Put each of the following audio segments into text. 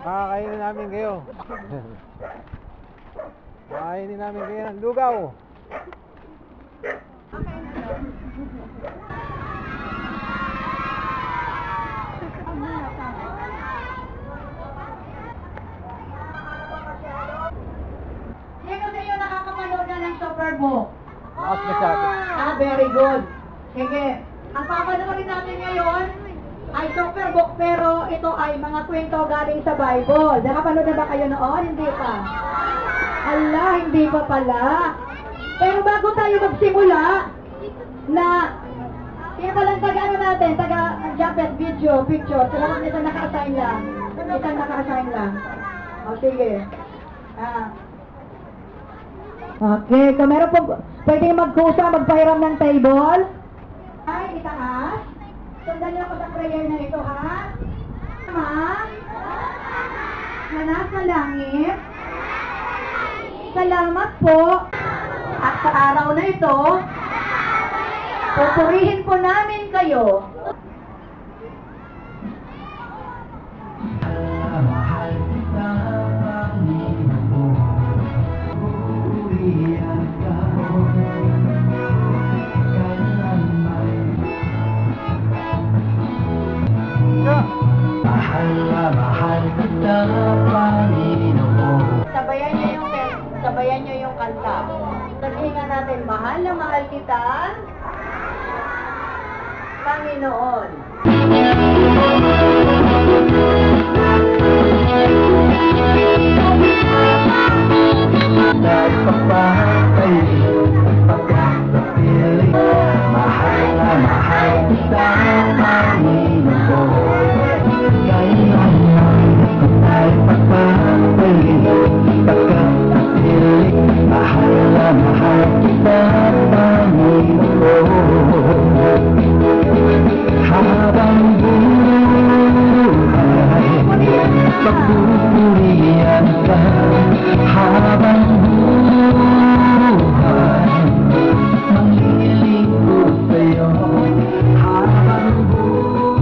Kakainin namin kayo. Kakainin namin kayo ng lugaw. Sino sa inyo nakakapanood na ng Super Bowl? Lakas masyado. Very good. Sige. Ang papanoorin natin ngayon ay Super Bowl, pero ito ay mga kwento galing sa Bible. Nakapanood na ba kayo noon? Hindi pa. Ala, hindi pa pala. Pero bago tayo magsimula, na kaya palang taga-ano natin, taga-Japet video, picture. Salamat nito naka-assign lang. Isang naka-assign lang. O, sige. Okay, kung meron po, pwede magkusa, magpahiram ng table. Ay, itaas. Sundan niyo ako sa prayer na ito, ha? Ama, na nasa langit, salamat po. At sa araw na ito, pupurihin po namin kayo. Mahal kita, Panginoon. Purihan ka, mahal kita, Panginoon. Sabayan niyo yung kanta. Sabihin nga natin, mahal na mahal kita, Panginoon. Dahil papatay, pagkakapiling, mahal na mahal kita, Panginoon. Dahil papatay, pagkakapiling, mahal na mahal kita, Panginoon. Habang buhay, pagpupurihan ka. Habang buhay, manglilingkod sa'yo. Habang buhay,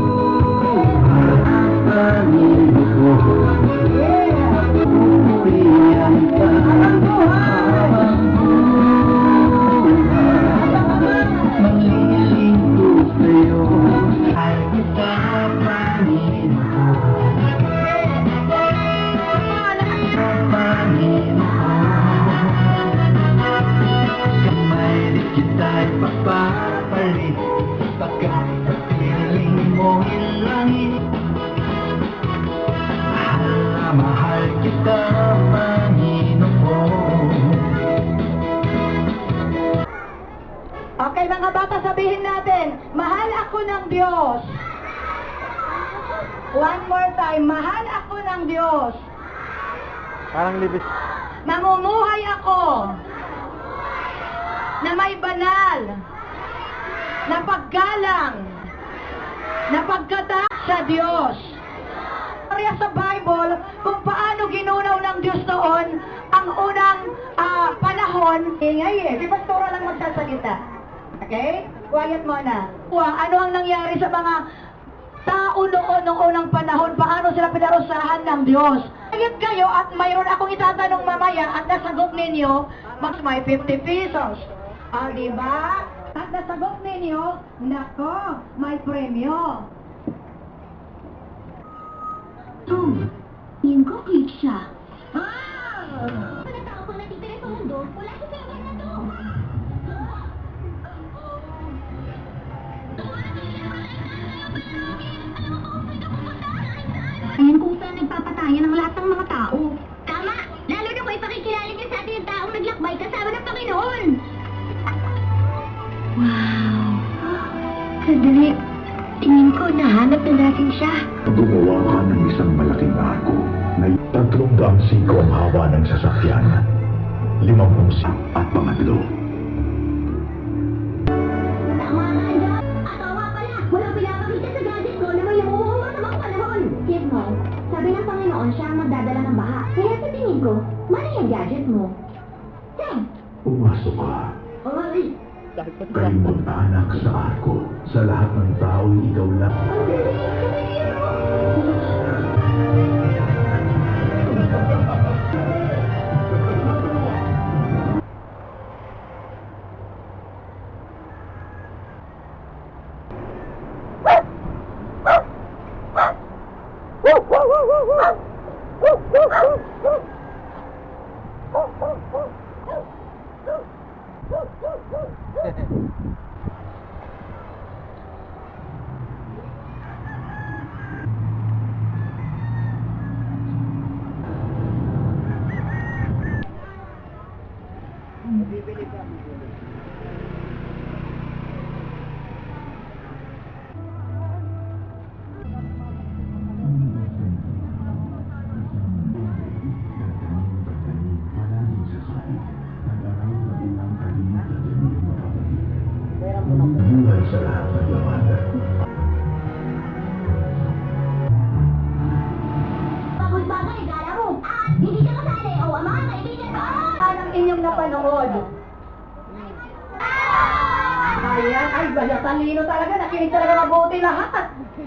Panginoon. Pupurihan ka. Habang buhay, manglilingkod sa'yo. Ay kita, Panginoon. Kamay kita'y papapalit, pagkakapiling mo ilangin. Mahal na mahal kita, Panginoon. Okay, mga bata, sabihin natin, mahal ako ng Diyos. One more time, mahal ako ng Diyos. Parang libis. Namumuhay ako na may banal, na paggalang, na pagkata sa Diyos. Kaya sa Bible, kung paano ginunaw ng Diyos noon ang unang panahon, ingay si Pastora lang magsasalita. Okay? Quiet muna. Ano ang nangyari sa mga tao noon nung unang panahon? Paano sila pinarusahan ng Diyos? Ngayon kayo at mayroon akong itatanong mamaya at nasagot ninyo, mas may 50 pesos. Diba? At nasagot ninyo, nako, may premyo. Yung ko, click siya. Mga tao pang natitira sa mundo, wala sa server na to. Ayan kung saan nagpapatayan ang lahat ng mga tao. Tama! Lalo na kung ipakikilala niya sa atin yung taong naglakbay kasama ng Panginoon. Wow! Sandali, tingin ko nahanap na natin siya. Gumawa ka ng isang malaking arko na 300 ang haba ng sasakyan, 50 at pangatlo. Tama ka dyan! Atawa pala! Walang pinapakita sa gadget ko na may namumunga sa mga panahon. Kid mo, sabi ng Panginoon siya ang magdadala ng baha. Kaya sa tingin ko, mali yung gadget mo. Sam! Pumasok ka. Ay! Kayong mag-anak sa arko. Sa lahat ng tao'y ikaw lang. Ang galing! higit sa lahat ng laman. Bagay, gala mo. Hindi ka kasali. O, ang mga kaibigan ko. Anong inyong napanood? Ayan, ay, bala, talino talaga, nakinig talaga mabuti lahat.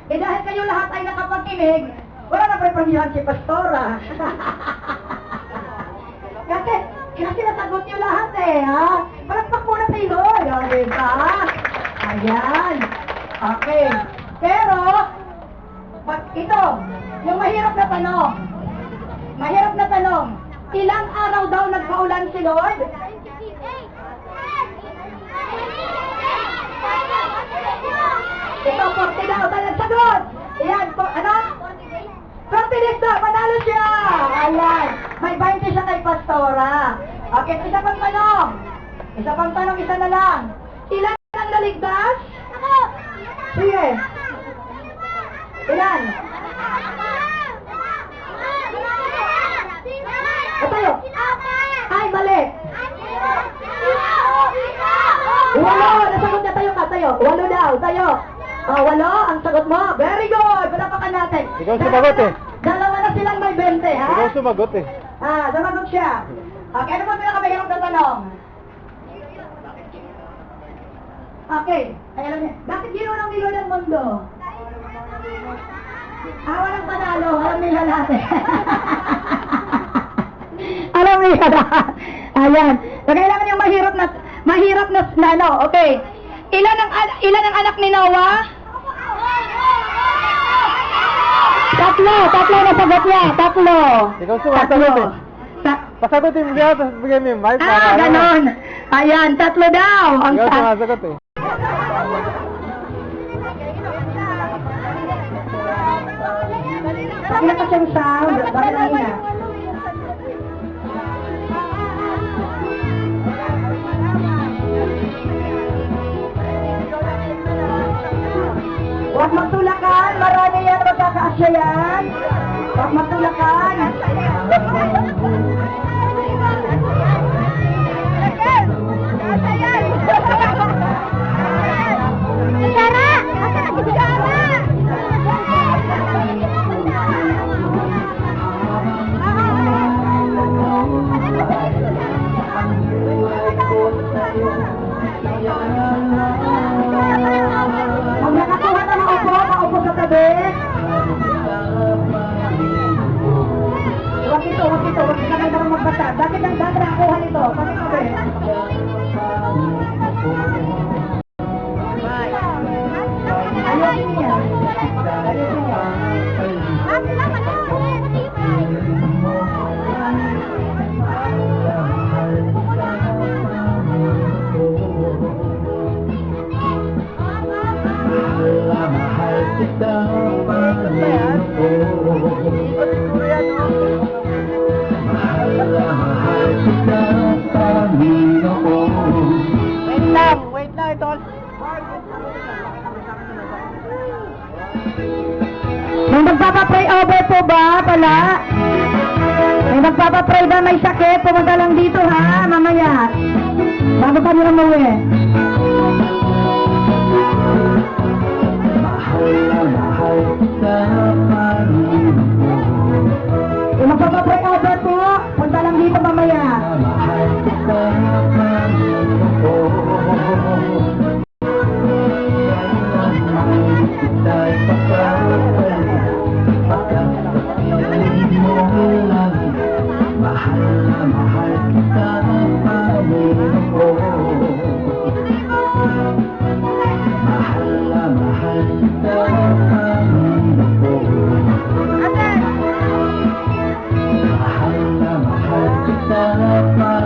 Eh dahil kayo lahat ay nakapakinig, wala na prepremiyahan si Pastora. kasi nasagot niyo lahat eh, ha? Palagpak muna sa Lord, o, diba? Ayan. Okay. Pero, ito, yung mahirap na tanong. Mahirap na tanong. Ilang araw daw nagpaulan si Lord? Ito, 40 daw. Tayo nagsagot. Ayan, ano? 40 days daw. Panalo siya. Ayan. May 20 siya kay Pastora. Okay, isa pang tanong. Isa pang tanong, isa na lang. Ilan ang naligtas? Sige. Ilan? Tayo. Ay, mali. 8. Nasagot niya, tayo ka, tayo. 8 daw, tayo. 8 ang sagot mo. Very good. Palapakan natin. Ikaw sumagot eh. Dalawa na silang may 20, ha? Ikaw sumagot eh. Sumagot siya. Okay, ano ba pinakamahirap na tanong? Okay. Ay, alam niya. Bakit ginunang nilo ng mundo? Walang panalo. Alam nila natin. Alam nila natin. Ayan. So, kailangan yung mahirap na ano, okay. Ilan ang anak ni Noah? 3 na sagot niya. 3. Ikaw sumasagot eh. Pasagutin mo siya, tapos bigyan mo yung mic. Ganon. Ayan, 3 daw. Ang Ikaw sumasagot eh. Pakita pa siyang sound. Bakit ang ina? Huwag magtulakan. Marami yan magkakaasya yan. Huwag magtulakan. Kung nakakuha na maupo sa tabi. Huwag ito. Huwag ka nang magbasa. Bakit ang dati nakakuha nito? Bakit tabi? Ayun niya. Mahal kita, Panginoon. Mahal kita, Panginoon. Wait lang, Tol. May magpapapray over po ba pala? May magpapapray ba may sakit? Pumunta lang dito ha, mamaya. Bago pa nila mauwi. Mahal kita, Panginoon. Yung magpapapray over po, punta lang dito mamaya. Mahal kita, Panginoon. Kailanman kita'y pagkakalala, pagkakalala mo lang. Mahal na mahal kita, Panginoon. Mahal na mahal kita, Panginoon. Mahal na mahal kita, Panginoon.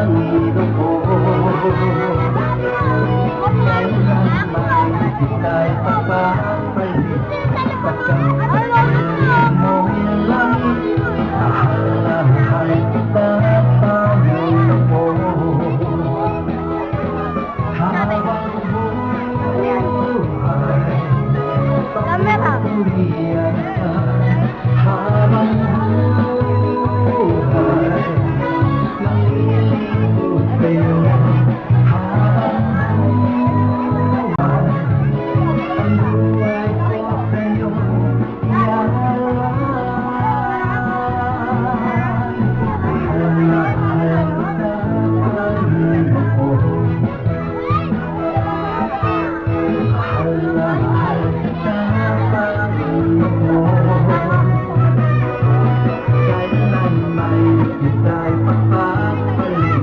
kita'y papapalit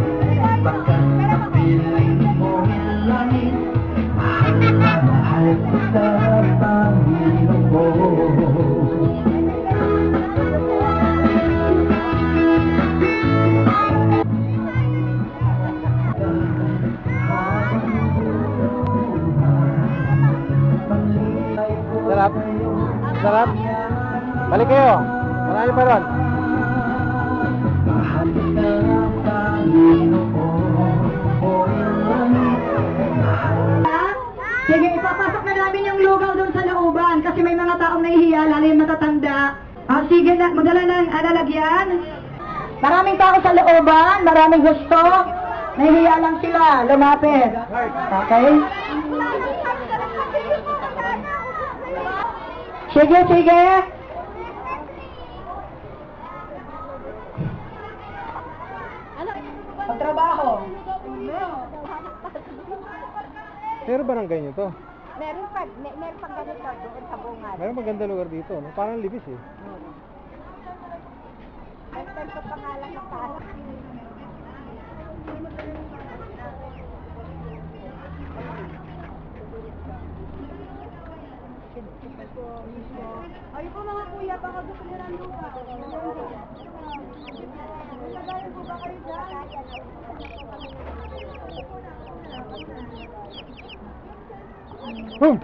Pagkat kapiling mo langit Mahal na mahal kita, Panginoon ko. Sarap. Sarap. Balik kayo. Marami pa ron. Mahal kita, Panginoon, o langit. Sige, ipapasok na namin yung lugaw doon sa looban kasi may mga taong nahihiya, lalo yung matatanda. Sige na, magdala ng lalagyan. Maraming tao sa looban, maraming gusto. Nahihiya lang sila, lumapit. Okay? Sige, sige. Pagtrabaho. Pero barangay nyo to? Meron pag ganito doon sa bungad. Meron maganda lugar dito, no? Parang libis eh. Ay, sa pangalan ng taas. Ay po mga kuya, baka gusto nyo ng lupa. Nagagaling po ba kayo dyan? Boom!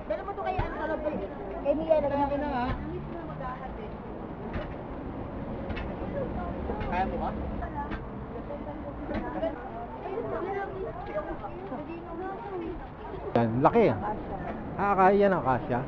Dala mo to kay ano sa loob. Kay Mia na nga. Kaya mo ba? Yan, laki ah. Kaya ng kasya.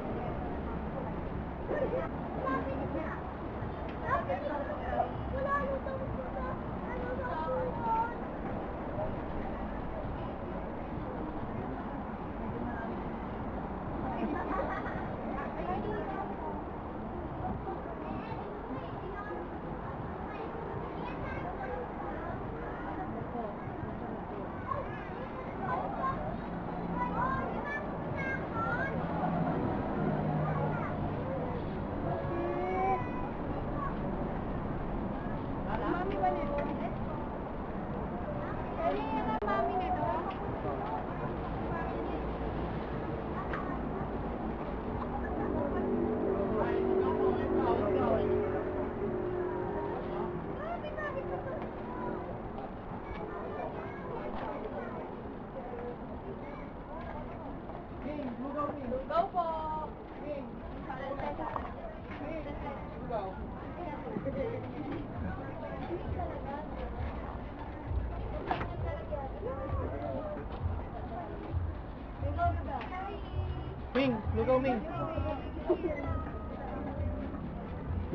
Ming, lugaw Ming.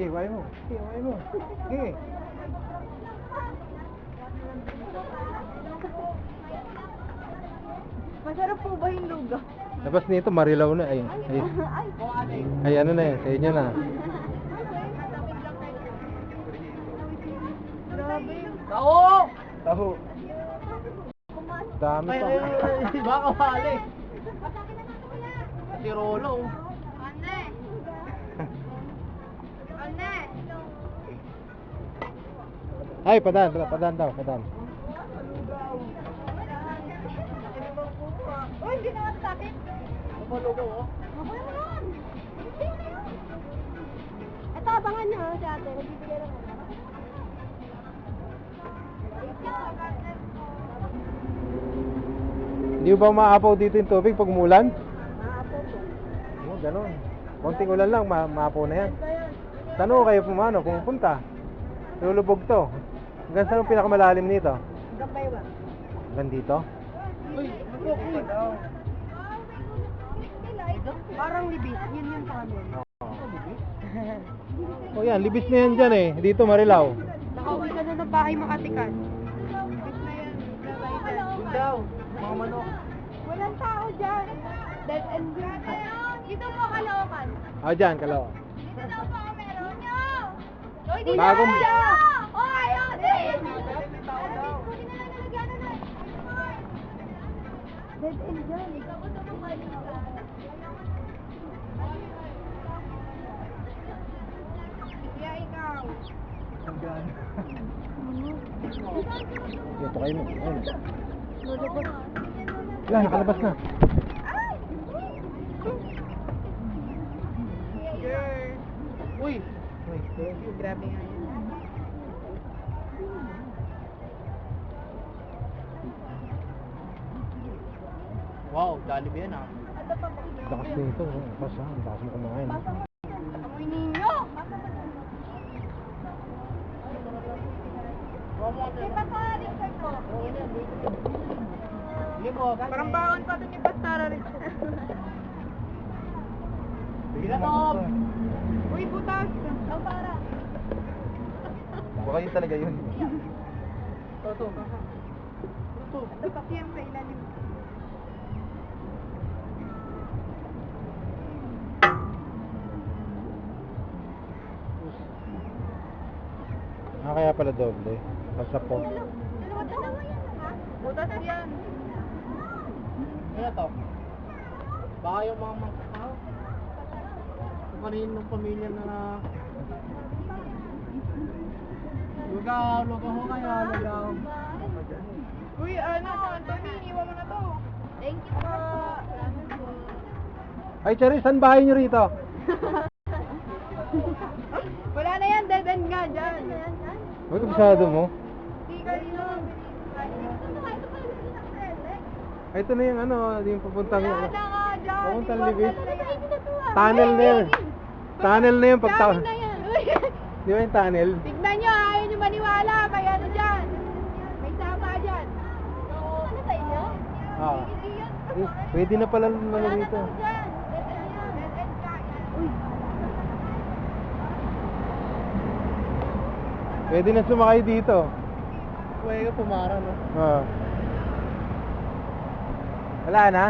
Why mo? Why mo? Masarap po ba yung lugaw? Labas nito, marilaw na. Ayun. Ay, ano na yan, sa inyo na. Grabe. Taho. Dami pa. Baka wali. Si Rolo. Ay, padan daw. Uy, hindi naman sa akin. Ano lugaw oh? Mabuhay mo yun. Hindi na yun. Ito, abangan nyo si ate. Nagbibigay lang ako. Hindi ba maapaw dito yung tubig pag umulan? Maapo po. Oo, ganun. Konting ulan lang, maapaw na yan. Saan ho kayo pumupunta? Lulubog to. Hanggang saan ang pinakamalalim nito? Gapaywa. Hanggang dito? Parang libis. Yun yung sa amin. O yan, libis na yan dyan eh. Dito marilaw. Nakauwi ka na ng bahay makatikas. Daw, mga manok. Walang tao dyan. Dead end. Dito po Caloocan. Ah, dyan, Kalaw. Dito daw po meron. Bagong... Oy, Odi! Dead end dyan. Dito kayo mo. Ayun. Wala, nakalabas na. Uy! Grabe nga yun. Wow, Jollibee yan ah. Lakas nito. Lakas ha. Lakas mo kumain. Amoy ninyo! Di ba sa resort mo? Hindi mo. Parang baon pa dun yung pastara rin. Sige na, Tom! Uy, butas! Ang para. Baka yun talaga yun. Ito. Ito pa PM sa ilalim. Kaya pala doble. Pasapok. Dalawa yan, ha? Butas yan. Ano to? Baka yung mga tao. Kung kanino ng pamilya na... Lugaw ho kayo, lugaw. Uy, ano, Anthony, iniwan mo na to. Thank you po. Ay, Cherry, saan bahay nyo rito? Wala na yan, dead end nga dyan. Uy, kabisado mo. Sticker yun. Ay, ito na yung ano, yung papuntang Wala na nga dyan. Papuntang Iwan Libis. na yan. Tunnel na yun. Tunnel na yun pagta... Dami na yan. Uy, Di ba yung tunnel? tignan nyo, ayaw nyo maniwala. May ano dyan. May sama dyan. Ano sa inyo? Ah. Eh, pwede na pala ano rito. Dyan. Pwede na sumakay dito. Pwede ka pumara, no? Ah. Wala na.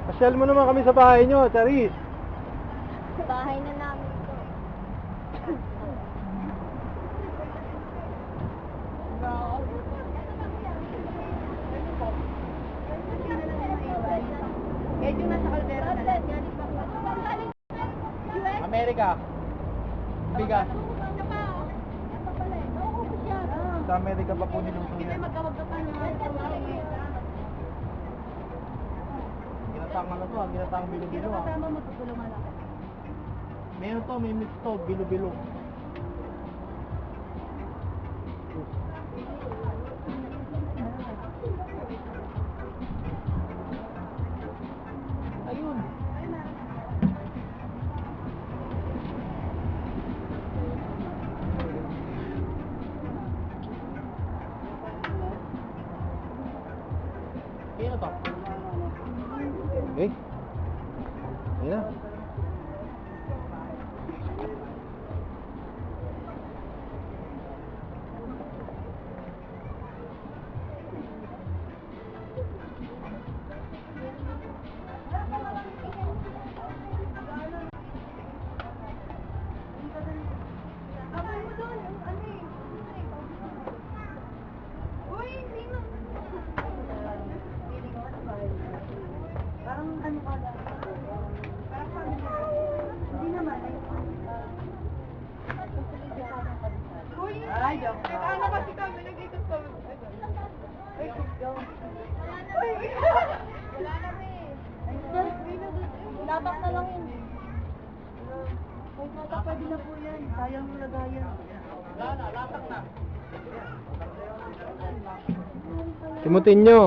Pasyal mo naman kami sa bahay nyo, Charis. Bahay na namin to. Kahit yung nasa kaldera na lang. Amerika. Bigas. Sa Amerika pa po niluto yan. Ginatang ano to, ginatang bilo-bilo ah. Meron to, may mix to, bilo-bilo. Ayun. Sino to? Okay. Ayan na. Uy, sino? Parang ano ka lang. Parang kami na. Hindi naman. Uy! Ay, joke. Ano kasi kami, nag-ikot kami. Ay, go. Uy! Wala na Lapak na lang yun. May mata pwede na po yan. Sayang mo lagayan. Wala na, latak na. Timutin nyo.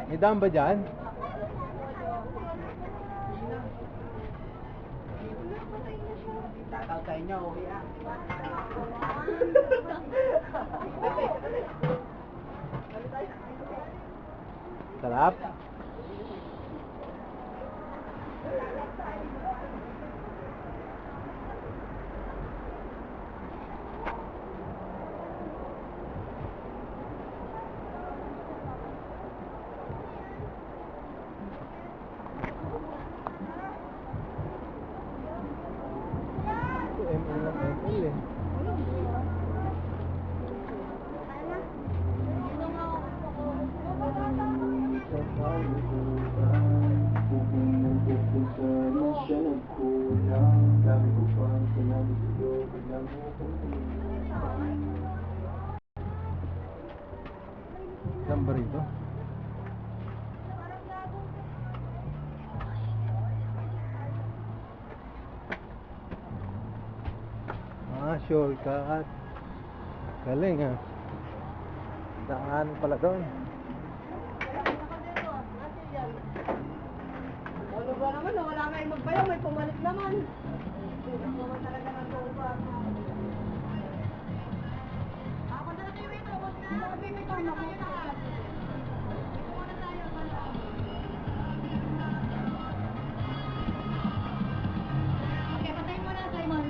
May dam ba dyan? Tataw sa inyo. Sarap. Saan ba rito? Shortcut. Galing ha. Daan pala doon. Ano ba naman, wala nga yung magbayaw, may pumalit naman. Naman talaga ng tuba. Ako na kayo ito, wag na. Bibitaw na kayo lahat. Muna tayo, pala. Okay, patayin mo na, Simon.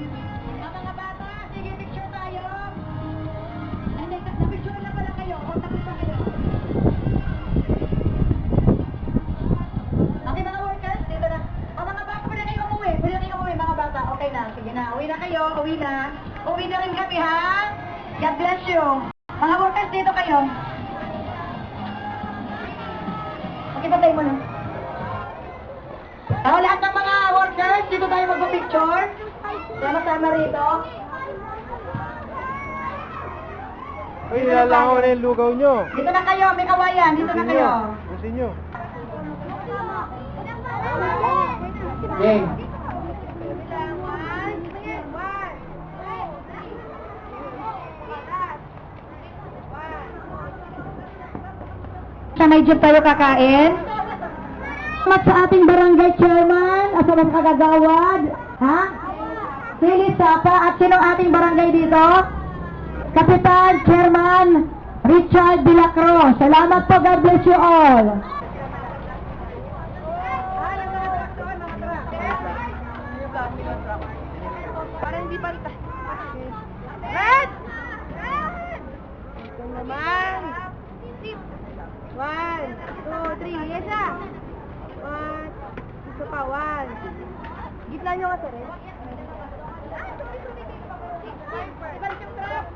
Mga bata, sige, picture tayo. Na-picture na pala kayo, o tapos na kayo. Okay, mga workers, dito na. O mga bata, pwede kayo umuwi. Pwede kayo umuwi, mga bata. Okay na, sige na. Uwi na kayo, uwi na. Uwi na rin kami, ha? God bless you. Mga workers, dito kayo. Okay, patay mo na. Lahat ng mga workers, dito tayo magpa-picture. Sama-sama rito. Uy, nilalangaw na yung lugaw nyo. Dito na kayo, may kawayan. Dito na kayo. Busin nyo. Okay. Sa may jeep tayo kakain. Salamat sa ating barangay chairman, at sa mga kagagawad, ha? Philip Sapa, at sino ating barangay dito? Kapitan, Chairman, Richard Dilacro. Salamat po, God bless you all. Para hindi banta. Red! Ito naman. 1, 2, 3. Yes, ah. 1. Ito pa, 1. Gitna nyo kasi, Red. Ibalik yung trap.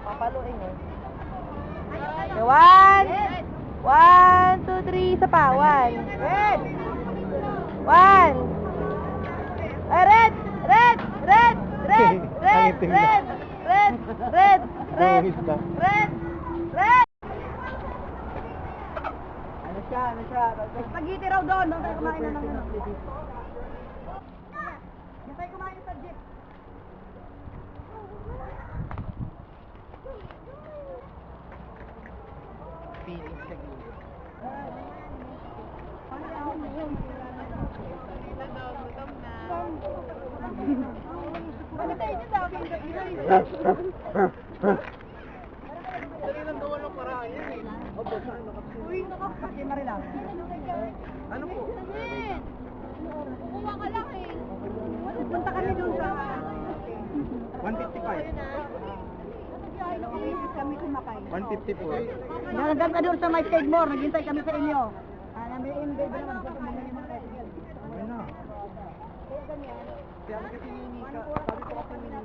Papaluin mo. 1, 2, 3, isa pa. 1. Red! 1. Ay, red! Red! Red! Red! Red! Red! Red! Red! Red! Red! Red! Ano siya? Spaghetti raw doon. Doon tayo kumain na ng ano. Doon tayo kumain sa jeep. Ano po? Kukuha ka lang eh. Punta kami doon sa 155. kami kumakay. 150 po. Nagagam ka doon sa my Skidmore, naghintay kami sa inyo. May embed naman sa pamilya ng tricycle. Ayun na. Kaya kasi Nika, sabi ko kasi Nika.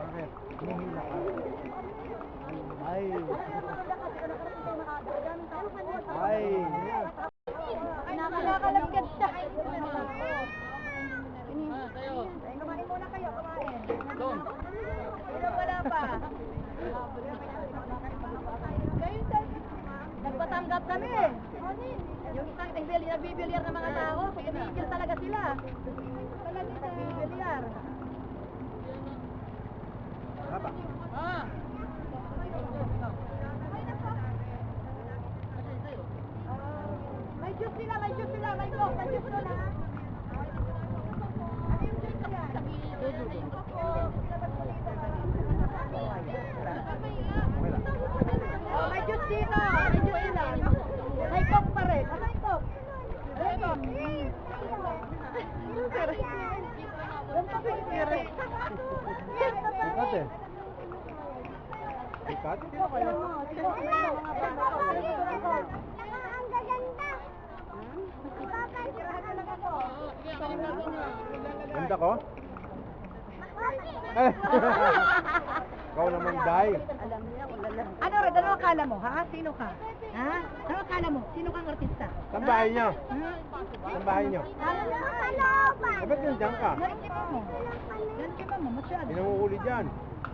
Bakit? Humihila ka? Ay! Ay! Nakakalagkad siya. Kumain muna kayo, kumain. Doon. Wala pa. Nagpatanggap kami eh. Yung isang nagbibilyar ng mga tao, pinigil talaga sila. Talaga nagbibilyar. Haba. Ah! May juice sila, may juice sila, may coke, may juice sila. Ano yung juice nila? Oh, may juice dito, may juice sila. May coke pa rin. May coke. May coke. Sikat eh. Sikat? Sino kayo? Ang gaganda. Ganda ko? Ikaw naman, Day. Ano rin, ano akala mo, ha? Sino ka? Ha? Ano akala mo? Sino kang artista? Saan bahay niyo? Saan bahay niyo? Eh, ba't nandiyan ka? Yan si mama, masyado. Pinamumuli dyan.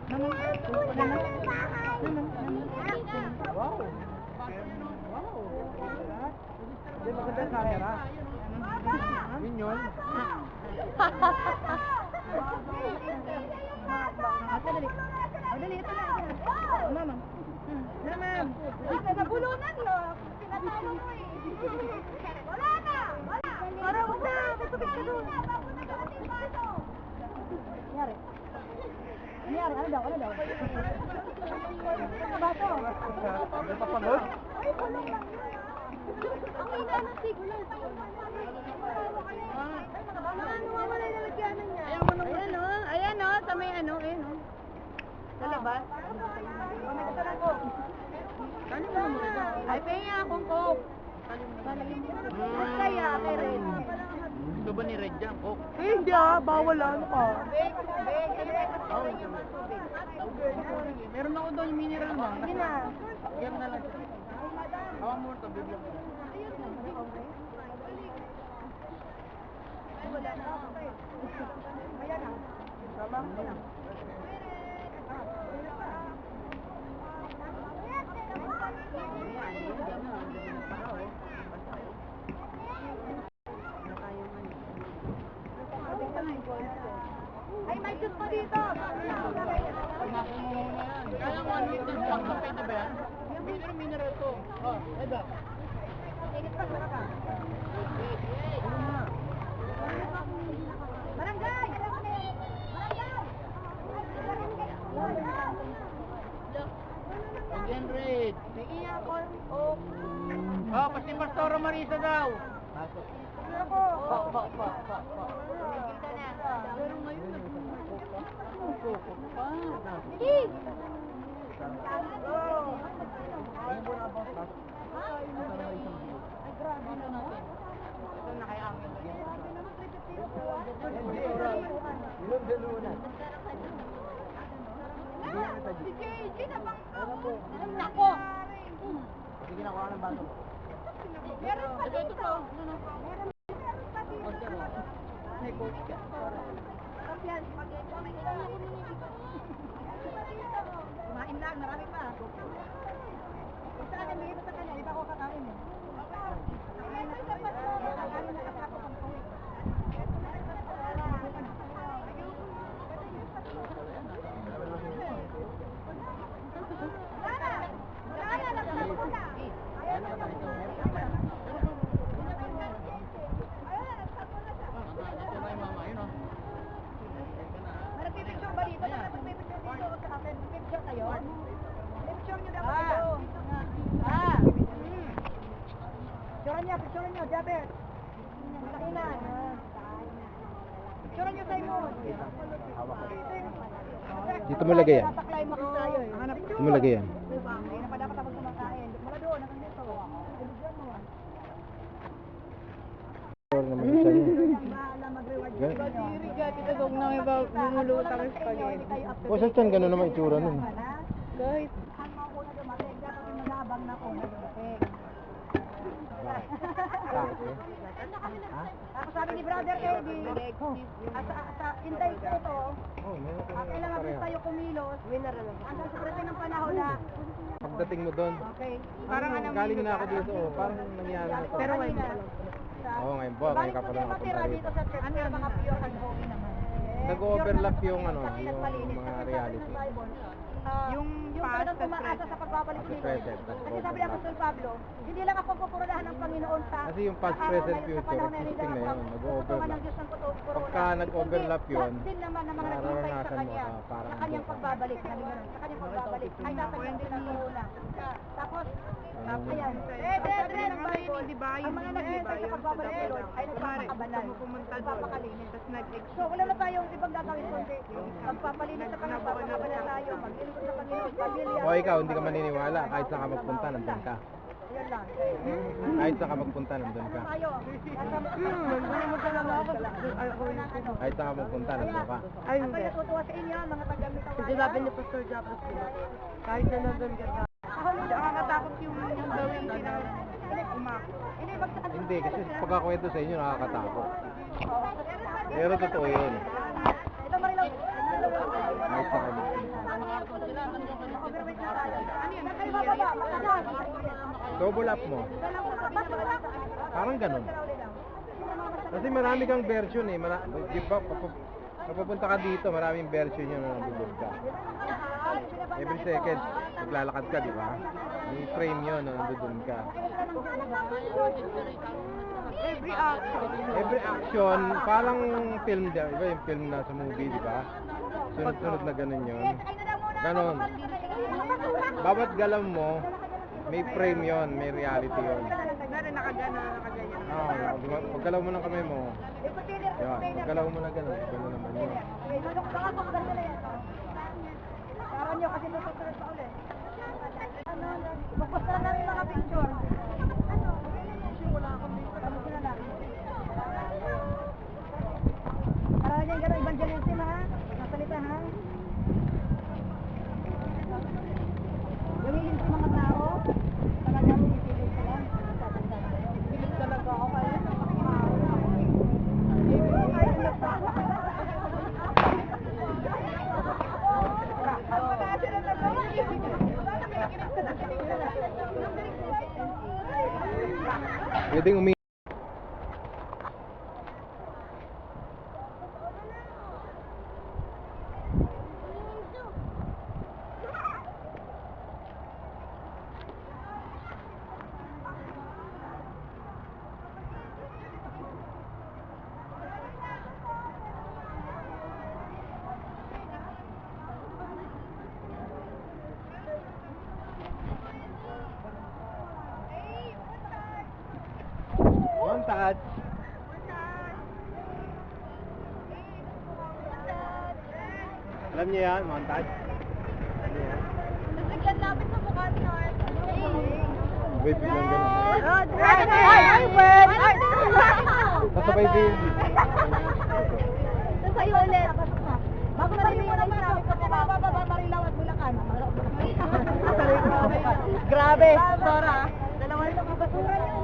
Naman. Wow. Hindi, maganda yung camera. Yun yun. Dali. Dali, ito na. Mama. Ano, ma'am? Nabulunan, no? Pinatalo mo eh. Wala na! Wala! Para wag na! Matubig ka doon! Nangyari? Nangyari? Ano daw? Ano daw? Ano baso? Ano papagod? Ay, kulong lang yun. Ang ina ng signal. Nawawala yung lalagyanan niya. Ayan o. Ayan o. Sa may ano. Ayan o. Sa labas. May kasalan ko. Ay, pengi akong coke. Ba't kaya kay Red? Gusto ba ni Red dyan, Coke? Eh, hindi bawal ano ka. Meron ako doon yung mineral ba? Sige na. Yan na lang. Hawa mo ito, bibigyan ko. Ayan na. Ay, may juice pa dito. Kaya mo, ano yung stock sa pwede ba yan? Mineral to. Oh, eda. Barangay! Again, Red. Naiiya ako. Oh. Oh, pati Pastora Marisa daw. Ano ako? Kita na. Pero ngayon, nagkukoko pa. Hindi. Ito na kaya ang Si JJ na bang nako. Sige na, kuha ng baso. Meron pa Ito dito. pa. Meron pa dito. May coach ka. Yan, kumain lang, marami pa. Isa ka dito sa kanya, di ba ako kakain eh? Kakain na kasi ako pang tuwi. Wala na lang pupunta. Ayan na lang. Ito na yung mama, yun o. Nagpipicture ba dito? Nagpipicture dito sa akin. Picture kayo? Picture nyo dapat kayo. Picture nyo, Jabet. Kakinan. Picture nyo, Simon. Dito mo lagay yan. Nasa-climax tayo eh. Dito mo lagay yan. Diba? Hindi na pa dapat ako kumakain. Mula doon, hanggang dito. Ilugyan mo. Or naman isa niya. Bahala mag-reward Gan- Tinagog na may lumulutang sa kanya. O sa tiyan, gano'n naman itsura nun. Guys. Ang mga una dumating, dapat yung maghabang na una dumating. Ako sabi ni Brother Eddie, intay ko ito, kailangan din tayo kumilos. Hanggang sa parating ng panahon na, Pagdating mo doon, okay. parang galing na ako dito, parang nangyari na to. Pero ngayon, Oo, ngayon po, ngayon ka pa lang matira napunta dito rito. sa church, pero mga pure and holy naman. Nag-overlap yung ano, yung mga reality. Yung talagang umaasa sa pagbabalik Past, ni Lord. present, Kasi sabi ni Apostol Pablo, hindi lang ako pupurulahan ng Panginoon sa Kasi yung past, sa araw present, na yun, sa future, panahon na yun, existing na yun, nag-overlap. puputungan ng Diyos ng purula. Pagka nag-overlap Kundi yun, lahat din naman ng mga naghihintay sa nararanasan mo Kanya, parang sa Kanyang andun ka. pagbabalik, sabi nga, sa Kanyang pagbabalik, ay nasa Diyos din ang purula. Tapos, ayan, Red, yun, di ba? Yung mga nag-iba yun sa Dapodan. Ay, nagpapakabanal. Pumunta doon. Tapos nag-exit. So, wala na tayong ibang gagawin kundi magpapalinis sa Panginoon, magpapakabanal tayo, maglilingkod sa Panginoon, pamilya. O ikaw, hindi ka maniniwala. Kahit saan ka magpunta, nandun ka. Yan lang. Kahit saan ka magpunta, nandun ka. Tayo. Kahit saan ka magpunta, nandun ka. Ay, hindi. Ako natutuwa sa inyo, mga taga-Mitawayan. Sinabi ni Pastor Japos, di ba? Kahit na nandun ka na. Nakakatakot yung daw yung umako. Hindi, kasi pagkakwento sa inyo, nakakatakot. Pero totoo yun. Ito, Marilaw. Kahit saan ka magpunta. Double up mo. Parang ganun. Kasi marami kang version eh. Di ba, papupunta ka dito, maraming version yun na nandun ka. Every second, naglalakad ka, di ba? May frame yun na nandun ka. Every action, parang film, di ba yung film na sa movie, di ba? Sunod-sunod na ganun yun. Ganun. Bawat galaw mo, may frame yon, may reality yon. Oo, paggalaw mo ng kamay mo, yun, paggalaw mo na gano'n, gano'n naman yun. Karan nyo kasi tutusunod pa ulit. Bukos na namin mga picture. Wala akong dito. Ano sila lang? Karan nyo yung gano'n evangelism ha? Nasalita ha? Gamitin sa mga tao. Talagang pinipilit sila. Pilit talaga ako kaya. Pwedeng umi... Montage. Alam niyo yan, montage? Nasagyan namin sa mukha ni Art. Wait, bilang ganun. Ay, wait! Kasabay din. Sa'yo ulit. Bago marinig mo naman ako sa mababa, Marilaw at Bulacan. Grabe. Sora. Dalawa na mga basura niya.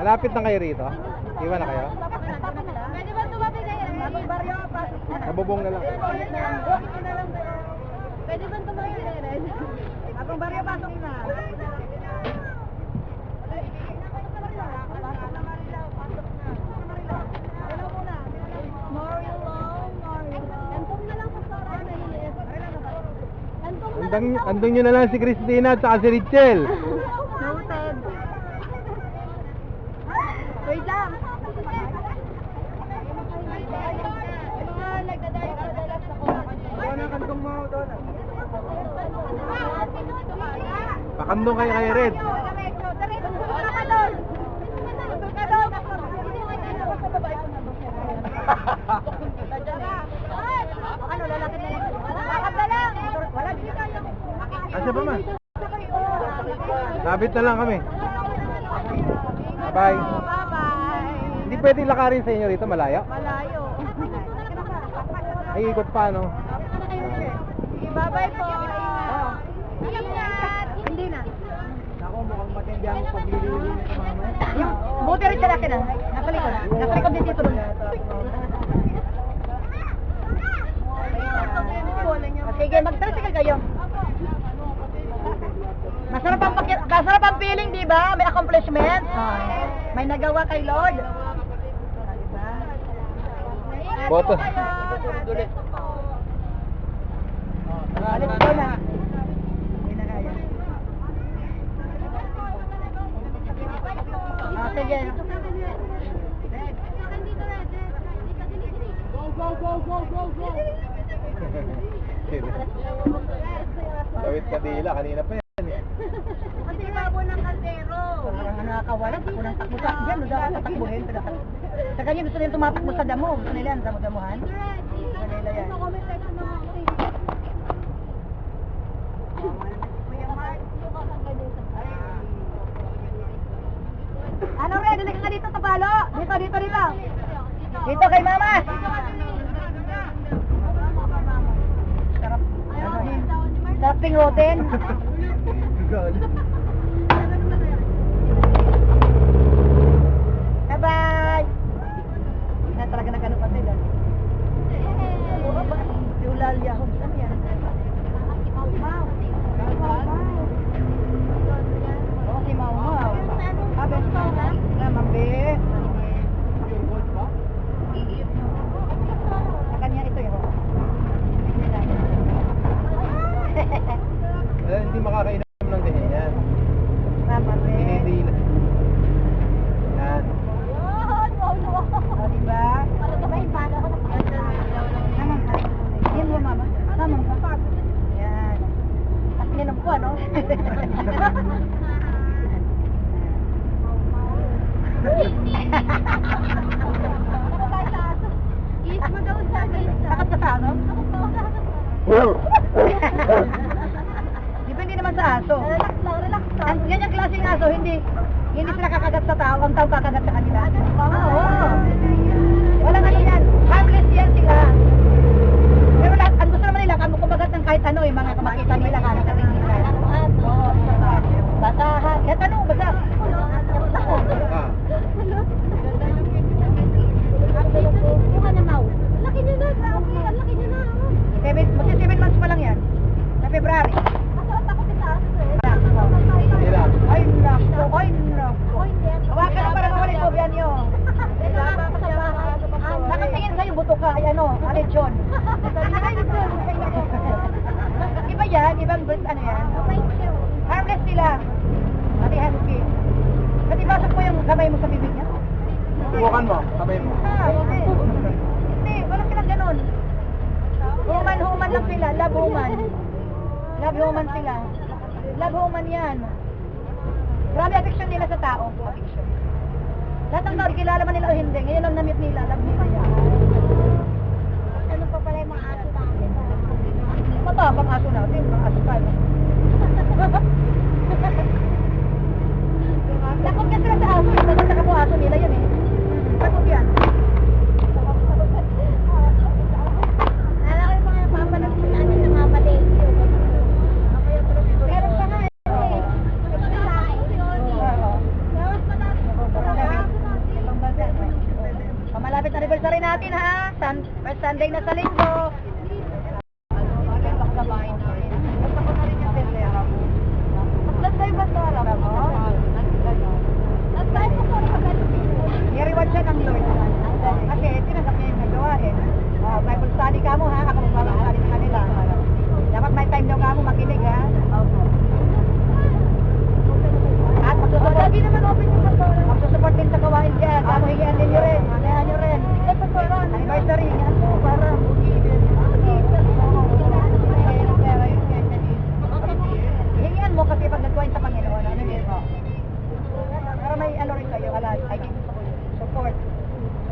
Malapit na kayo rito? Iwan na kayo? Pwede ba tumabi kayo? Bagong baryo, pasok na. Nabubong na lang. Pwede ba tumabi kayo? Bagong baryo, pasok na. Andun nyo na lang si Christina at saka si Richel. Noted. Wait lang. Mga nagdadayo ka na sa kumakas. Ano kantong mo doon? Pakandong kayo kay Red. Ano, lalaki na lang. Lakad na lang. Wala dito tayo. Asa ba man? Labit na lang kami. Bye. Bye-bye. Hindi pwede lakarin sa inyo rito, malayo? Malayo. Ay, ikot pa, no? Sige, bye-bye po. Ingat. Hindi na. Ako, mukhang matindi ang pagliliwin sa mama. Buti rin siya na. Nasa likod. Nasa likod din dito. Sige, mag-tricycle kayo. Masarap ang feeling, di ba? May accomplishment. May nagawa kay Lord. Boto. Alis ko na. Hindi na kaya. Sige. Go, go, go, go, go, go. Kadila, kanina pa yan eh. Kasi babo ng kaldero. Parang nakakawala. Ako nang takbo sa dyan. No, dapat tatakbuhin. Sa kanya gusto nila tumatakbo sa damo. Gusto nila yan, damo-damuhan. Gusto nila yan. Ano rin? Dali ka dito, Tapalo. Dito. Dito kay Mama. Sarap. Sarap pingutin. Bye-bye. Na talaga nagano pa sila. Yung lalya ko. Saan yan? Oo, si Mau Mau. Abes pa na? Mambe. Sa kanya ito yun. Hindi makakainom ng ganyan yan. Mambe. Dinidila. Yan. O, diba? Yan mo, Mama. Tamang pa. Yan. At ninom ko, ano? Is mo daw sa Takot ka sa aso? Depende naman sa aso. Relax lang. Ang ganyang klaseng aso, hindi sila kakagat sa tao, ang tao kakagat sa kanila. Oo. Walang ano yan. Harmless yan sila. Pero lahat, ang gusto naman nila, kumagat ng kahit ano, yung mga kamakita nila, kakagat nila. Oo. Basahan. Kahit ano, basta. Ah. Laki niya na. Laki niya na. Magsi 7 months pa lang yan. Sa February. Masarap ako sa aso eh. Hirap. Ay, nako. Hawakan na para mawala yung obyan nyo. Nakatingin sa'yo, buto ka. Ay ano, alechon. Iba yan, ibang bird, ano yan. Harmless sila. Pati husky. Pati basok mo yung kamay mo sa bibig niya. Subukan mo, sabay mo. Hindi, wala silang ganun. Human lang sila, love human. Love human sila. Love human yan. Grabe affection nila sa tao. Affection. Lahat ng tao, kilala man nila o hindi. Ngayon lang na-meet nila, love nila yan. Ano pa pala yung mga aso namin? Matabang aso natin, mga aso tayo. Takot ka sila sa aso, takot sa kapwa aso nila yan eh. Takot yan. Alam ko yung mga papalag sa amin ng mga palengke. Meron pa nga eh. Malapit na anniversary natin ha. First Sunday na sa linggo. Gusto ko na rin yung tendera mo. Last time ba ito? Alam mo? Last time ko I-reward siya ng Lord. Kasi tinanggap niya yung nagawain. Bible study ka mo ha. Ako mag-Bible study sa kanila. Dapat may time daw ka mo makinig ha. At magsusupport. Magsusupport din sa gawain dyan. Kamo higian din nyo rin. Hanahan nyo rin. Anniversary. Yan po. Para higian mo kasi pag nagkuhain sa Panginoon. Ano yun mo? Para may ano rin kayo. I give you support.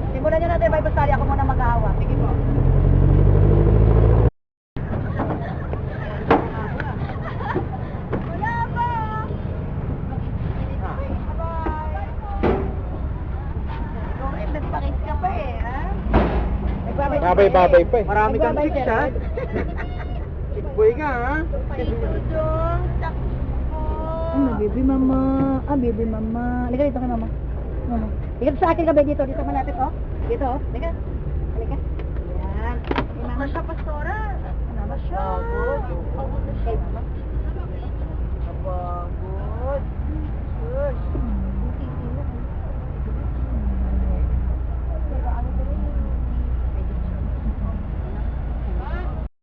Simulan nyo natin Bible study. Ako muna mag-ahawa. Sige po. Nagpakit ka pa eh, ha? Babay-babay pa eh. Marami kang chicks, ha? Chickboy ka ha? Ano, baby mama. Baby mama. Halika dito kay mama. Mama. Halika sa akin ka ba dito? Dito malapit, oh. Dito, oh. Halika. Halika. Yan. Si mama siya, pastora. Mama siya. Pagod. Kay mama. Pagod. Good.